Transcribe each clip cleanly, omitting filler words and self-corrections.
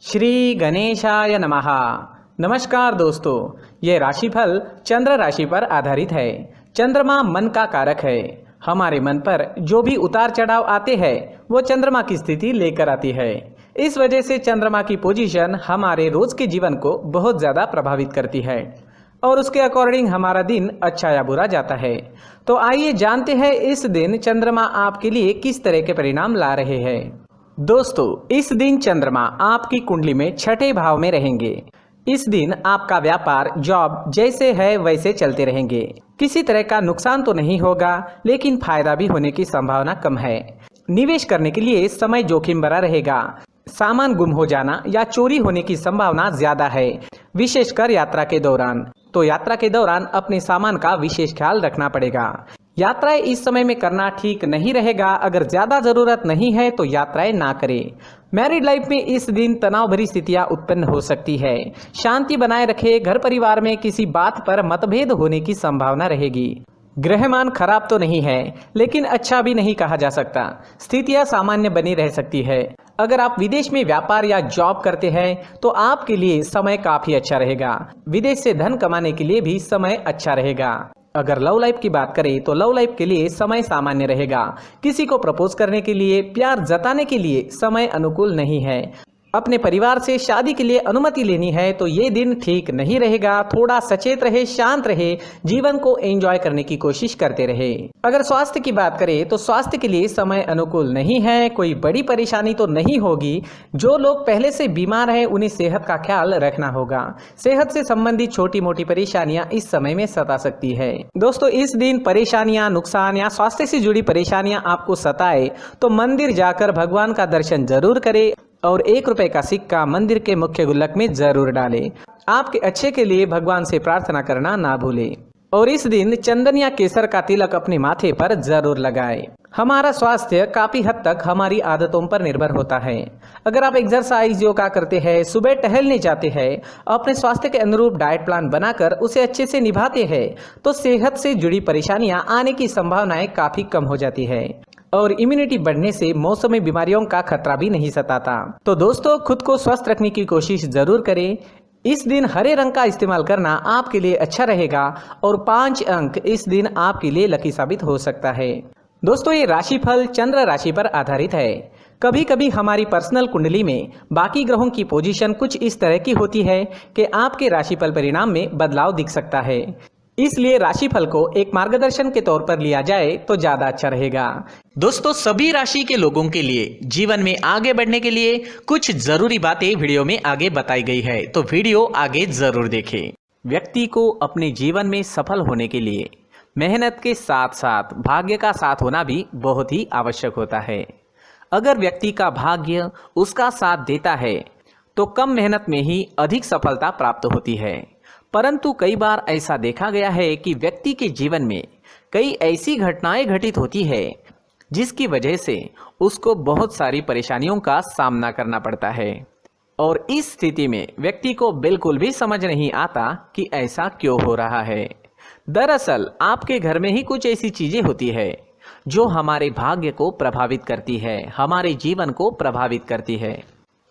श्री गणेशाय नमः। नमस्कार दोस्तों, ये राशिफल चंद्र राशि पर आधारित है। चंद्रमा मन का कारक है। हमारे मन पर जो भी उतार चढ़ाव आते हैं वो चंद्रमा की स्थिति लेकर आती है। इस वजह से चंद्रमा की पोजीशन हमारे रोज के जीवन को बहुत ज़्यादा प्रभावित करती है और उसके अकॉर्डिंग हमारा दिन अच्छा या बुरा जाता है। तो आइए जानते हैं इस दिन चंद्रमा आपके लिए किस तरह के परिणाम ला रहे हैं। दोस्तों, इस दिन चंद्रमा आपकी कुंडली में छठे भाव में रहेंगे। इस दिन आपका व्यापार, जॉब जैसे है वैसे चलते रहेंगे। किसी तरह का नुकसान तो नहीं होगा, लेकिन फायदा भी होने की संभावना कम है। निवेश करने के लिए समय जोखिम भरा रहेगा। सामान गुम हो जाना या चोरी होने की संभावना ज्यादा है, विशेषकर यात्रा के दौरान। तो यात्रा के दौरान अपने सामान का विशेष ख्याल रखना पड़ेगा। यात्राएं इस समय में करना ठीक नहीं रहेगा। अगर ज्यादा जरूरत नहीं है तो यात्राएं ना करें। मैरिड लाइफ में इस दिन तनाव भरी स्थितियां उत्पन्न हो सकती है। शांति बनाए रखें। घर परिवार में किसी बात पर मतभेद होने की संभावना रहेगी। ग्रहमान खराब तो नहीं है, लेकिन अच्छा भी नहीं कहा जा सकता। स्थितियां सामान्य बनी रह सकती है। अगर आप विदेश में व्यापार या जॉब करते हैं तो आपके लिए समय काफी अच्छा रहेगा। विदेश से धन कमाने के लिए भी समय अच्छा रहेगा। अगर लव लाइफ की बात करें तो लव लाइफ के लिए समय सामान्य रहेगा। किसी को प्रपोज करने के लिए, प्यार जताने के लिए समय अनुकूल नहीं है। अपने परिवार से शादी के लिए अनुमति लेनी है तो ये दिन ठीक नहीं रहेगा। थोड़ा सचेत रहे, शांत रहे, जीवन को एंजॉय करने की कोशिश करते रहे। अगर स्वास्थ्य की बात करें तो स्वास्थ्य के लिए समय अनुकूल नहीं है। कोई बड़ी परेशानी तो नहीं होगी। जो लोग पहले से बीमार हैं उन्हें सेहत का ख्याल रखना होगा। सेहत से संबंधित छोटी मोटी परेशानियां इस समय में सता सकती है। दोस्तों, इस दिन परेशानियां, नुकसान या स्वास्थ्य से जुड़ी परेशानियां आपको सताए तो मंदिर जाकर भगवान का दर्शन जरूर करें और 1 रुपए का सिक्का मंदिर के मुख्य गुल्लक में जरूर डालें। आपके अच्छे के लिए भगवान से प्रार्थना करना ना भूलें। और इस दिन चंदन या केसर का तिलक अपने माथे पर जरूर लगाएं। हमारा स्वास्थ्य काफी हद तक हमारी आदतों पर निर्भर होता है। अगर आप एक्सरसाइज, योगा करते हैं, सुबह टहलने जाते हैं, अपने स्वास्थ्य के अनुरूप डाइट प्लान बनाकर उसे अच्छे से निभाते हैं तो सेहत से जुड़ी परेशानियां आने की संभावनाएं काफी कम हो जाती है और इम्यूनिटी बढ़ने से मौसमी बीमारियों का खतरा भी नहीं सताता। तो दोस्तों, खुद को स्वस्थ रखने की कोशिश जरूर करें। इस दिन हरे रंग का इस्तेमाल करना आपके लिए अच्छा रहेगा और 5 अंक इस दिन आपके लिए लकी साबित हो सकता है। दोस्तों, ये राशिफल चंद्र राशि पर आधारित है। कभी कभी हमारी पर्सनल कुंडली में बाकी ग्रहों की पोजीशन कुछ इस तरह की होती है कि आपके राशिफल परिणाम में बदलाव दिख सकता है। इसलिए राशिफल को एक मार्गदर्शन के तौर पर लिया जाए तो ज्यादा अच्छा रहेगा। दोस्तों, सभी राशि के लोगों के लिए जीवन में आगे बढ़ने के लिए कुछ जरूरी बातें वीडियो में आगे बताई गई है, तो वीडियो आगे जरूर देखें। व्यक्ति को अपने जीवन में सफल होने के लिए मेहनत के साथ साथ भाग्य का साथ होना भी बहुत ही आवश्यक होता है। अगर व्यक्ति का भाग्य उसका साथ देता है तो कम मेहनत में ही अधिक सफलता प्राप्त होती है। परंतु कई बार ऐसा देखा गया है कि व्यक्ति के जीवन में कई ऐसी घटनाएं घटित होती है जिसकी वजह से उसको बहुत सारी परेशानियों का सामना करना पड़ता है और इस स्थिति में व्यक्ति को बिल्कुल भी समझ नहीं आता कि ऐसा क्यों हो रहा है। दरअसल आपके घर में ही कुछ ऐसी चीजें होती है जो हमारे भाग्य को प्रभावित करती है, हमारे जीवन को प्रभावित करती है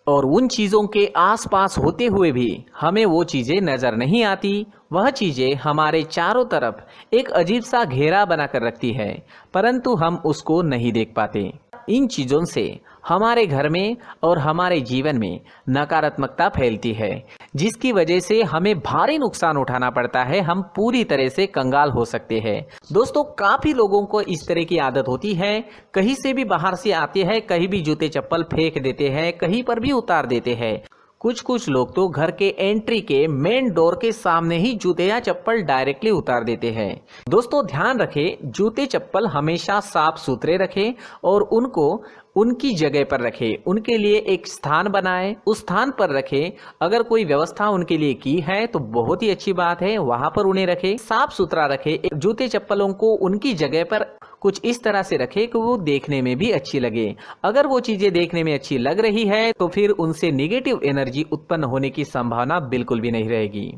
और उन चीज़ों के आसपास होते हुए भी हमें वो चीज़ें नज़र नहीं आती। वह चीज़ें हमारे चारों तरफ एक अजीब सा घेरा बनाकर रखती है, परंतु हम उसको नहीं देख पाते। इन चीज़ों से हमारे घर में और हमारे जीवन में नकारात्मकता फैलती है, जिसकी वजह से हमें भारी नुकसान उठाना पड़ता है। हम पूरी तरह से कंगाल हो सकते हैं। दोस्तों, काफ़ी लोगों को इस तरह की आदत होती है। कहीं से भी बाहर से आते हैं, कहीं भी जूते चप्पल फेंक देते हैं, कहीं पर भी उतार देते हैं। कुछ लोग तो घर के एंट्री के मेन डोर के सामने ही जूते या चप्पल डायरेक्टली उतार देते हैं। दोस्तों, ध्यान रखें, जूते चप्पल हमेशा साफ सुथरे रखें और उनको उनकी जगह पर रखें। उनके लिए एक स्थान बनाएं, उस स्थान पर रखें। अगर कोई व्यवस्था उनके लिए की है तो बहुत ही अच्छी बात है, वहां पर उन्हें रखें, साफ सुथरा रखें। जूते चप्पलों को उनकी जगह पर कुछ इस तरह से रखें कि वो देखने में भी अच्छी लगे। अगर वो चीजें देखने में अच्छी लग रही है तो फिर उनसे नेगेटिव एनर्जी उत्पन्न होने की संभावना बिल्कुल भी नहीं रहेगी।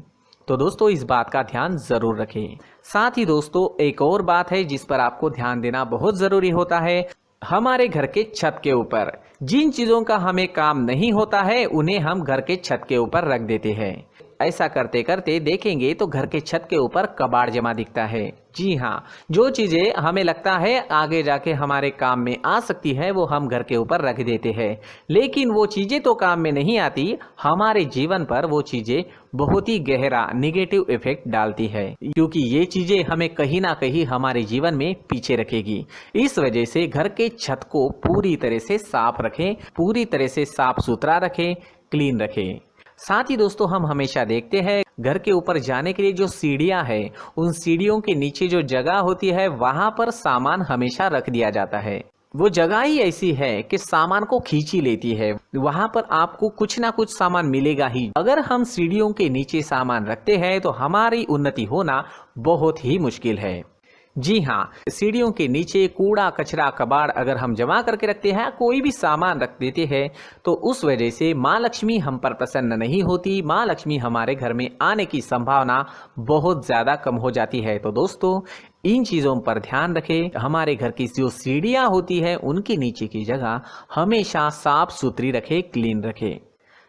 तो दोस्तों, इस बात का ध्यान जरूर रखें। साथ ही दोस्तों, एक और बात है जिस पर आपको ध्यान देना बहुत जरूरी होता है। हमारे घर के छत के ऊपर जिन चीज़ों का हमें काम नहीं होता है उन्हें हम घर के छत के ऊपर रख देते हैं। ऐसा करते करते देखेंगे तो घर के छत के ऊपर कबाड़ जमा दिखता है। जी हाँ, जो चीज़ें हमें लगता है आगे जाके हमारे काम में आ सकती है वो हम घर के ऊपर रख देते हैं, लेकिन वो चीज़ें तो काम में नहीं आती, हमारे जीवन पर वो चीज़ें बहुत ही गहरा निगेटिव इफेक्ट डालती है, क्योंकि ये चीज़ें हमें कहीं ना कहीं हमारे जीवन में पीछे रखेगी। इस वजह से घर के छत को पूरी तरह से साफ रखें, पूरी तरह से साफ सुथरा रखें, क्लीन रखें। साथ ही दोस्तों हम हमेशा देखते हैं घर के ऊपर जाने के लिए जो सीढ़ियां है, उन सीढ़ियों के नीचे जो जगह होती है वहां पर सामान हमेशा रख दिया जाता है। वो जगह ही ऐसी है कि सामान को खींच ही लेती है, वहां पर आपको कुछ ना कुछ सामान मिलेगा ही। अगर हम सीढ़ियों के नीचे सामान रखते हैं तो हमारी उन्नति होना बहुत ही मुश्किल है। जी हाँ, सीढ़ियों के नीचे कूड़ा कचरा कबाड़ अगर हम जमा करके रखते हैं, कोई भी सामान रख देते हैं, तो उस वजह से माँ लक्ष्मी हम पर प्रसन्न नहीं होती, माँ लक्ष्मी हमारे घर में आने की संभावना बहुत ज़्यादा कम हो जाती है। तो दोस्तों इन चीज़ों पर ध्यान रखें, हमारे घर की जो सीढ़ियाँ होती है उनके नीचे की जगह हमेशा साफ सुथरी रखें, क्लीन रखें।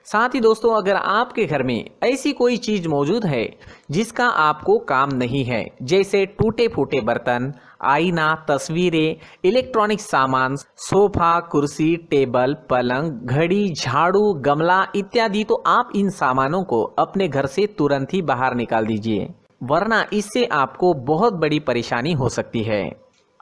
साथ ही दोस्तों अगर आपके घर में ऐसी कोई चीज मौजूद है जिसका आपको काम नहीं है, जैसे टूटे फूटे बर्तन, आईना, तस्वीरें, इलेक्ट्रॉनिक सामान, सोफा, कुर्सी, टेबल, पलंग, घड़ी, झाड़ू, गमला इत्यादि, तो आप इन सामानों को अपने घर से तुरंत ही बाहर निकाल दीजिए, वरना इससे आपको बहुत बड़ी परेशानी हो सकती है।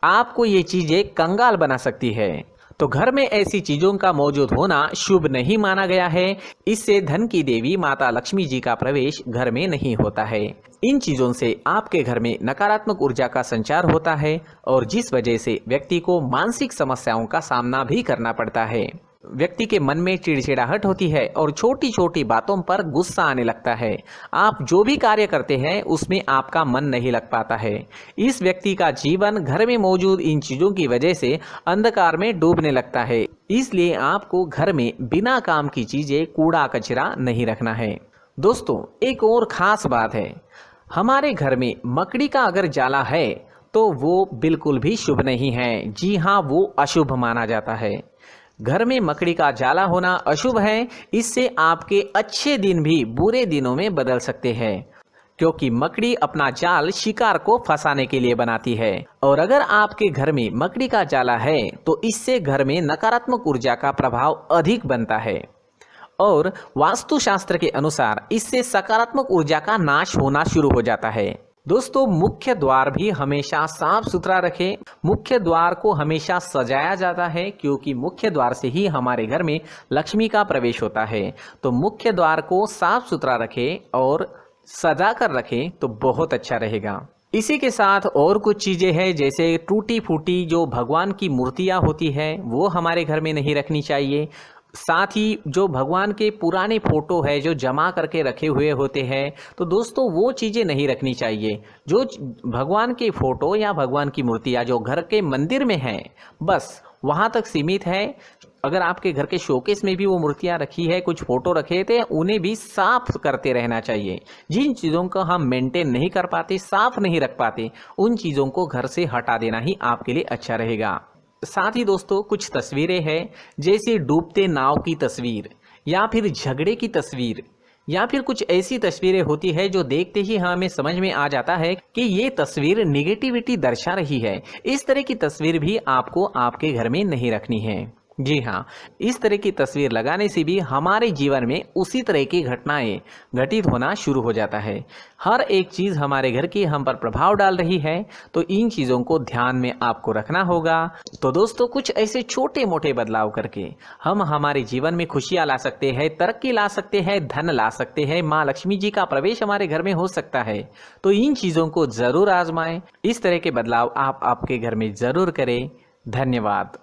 आपको ये चीजें कंगाल बना सकती है। तो घर में ऐसी चीजों का मौजूद होना शुभ नहीं माना गया है। इससे धन की देवी माता लक्ष्मी जी का प्रवेश घर में नहीं होता है। इन चीजों से आपके घर में नकारात्मक ऊर्जा का संचार होता है और जिस वजह से व्यक्ति को मानसिक समस्याओं का सामना भी करना पड़ता है। व्यक्ति के मन में चिड़चिड़ाहट होती है और छोटी छोटी बातों पर गुस्सा आने लगता है। आप जो भी कार्य करते हैं उसमें आपका मन नहीं लग पाता है। इस व्यक्ति का जीवन घर में मौजूद इन चीजों की वजह से अंधकार में डूबने लगता है। इसलिए आपको घर में बिना काम की चीजें, कूड़ा कचरा नहीं रखना है। दोस्तों एक और खास बात है, हमारे घर में मकड़ी का अगर जाला है तो वो बिल्कुल भी शुभ नहीं है। जी हाँ, वो अशुभ माना जाता है। घर में मकड़ी का जाला होना अशुभ है। इससे आपके अच्छे दिन भी बुरे दिनों में बदल सकते हैं, क्योंकि मकड़ी अपना जाल शिकार को फंसाने के लिए बनाती है। और अगर आपके घर में मकड़ी का जाला है तो इससे घर में नकारात्मक ऊर्जा का प्रभाव अधिक बनता है और वास्तुशास्त्र के अनुसार इससे सकारात्मक ऊर्जा का नाश होना शुरू हो जाता है। दोस्तों मुख्य द्वार भी हमेशा साफ सुथरा रखें। मुख्य द्वार को हमेशा सजाया जाता है, क्योंकि मुख्य द्वार से ही हमारे घर में लक्ष्मी का प्रवेश होता है। तो मुख्य द्वार को साफ सुथरा रखें और सजा कर रखें तो बहुत अच्छा रहेगा। इसी के साथ और कुछ चीजें हैं, जैसे टूटी फूटी जो भगवान की मूर्तियां होती है वो हमारे घर में नहीं रखनी चाहिए। साथ ही जो भगवान के पुराने फोटो है जो जमा करके रखे हुए होते हैं, तो दोस्तों वो चीज़ें नहीं रखनी चाहिए। जो भगवान के फोटो या भगवान की मूर्तियाँ जो घर के मंदिर में हैं बस वहाँ तक सीमित है। अगर आपके घर के शोकेस में भी वो मूर्तियाँ रखी है, कुछ फोटो रखे थे, उन्हें भी साफ करते रहना चाहिए। जिन चीज़ों को हम मेंटेन नहीं कर पाते, साफ नहीं रख पाते, उन चीज़ों को घर से हटा देना ही आपके लिए अच्छा रहेगा। साथ ही दोस्तों कुछ तस्वीरें हैं, जैसे डूबते नाव की तस्वीर या फिर झगड़े की तस्वीर या फिर कुछ ऐसी तस्वीरें होती है जो देखते ही हमें समझ में आ जाता है कि ये तस्वीर निगेटिविटी दर्शा रही है। इस तरह की तस्वीर भी आपको आपके घर में नहीं रखनी है। जी हाँ, इस तरह की तस्वीर लगाने से भी हमारे जीवन में उसी तरह की घटनाएं घटित होना शुरू हो जाता है। हर एक चीज़ हमारे घर की हम पर प्रभाव डाल रही है, तो इन चीज़ों को ध्यान में आपको रखना होगा। तो दोस्तों कुछ ऐसे छोटे मोटे बदलाव करके हम हमारे जीवन में खुशियाँ ला सकते हैं, तरक्की ला सकते हैं, धन ला सकते हैं, माँ लक्ष्मी जी का प्रवेश हमारे घर में हो सकता है। तो इन चीज़ों को ज़रूर आजमाएं। इस तरह के बदलाव आप आपके घर में ज़रूर करें। धन्यवाद।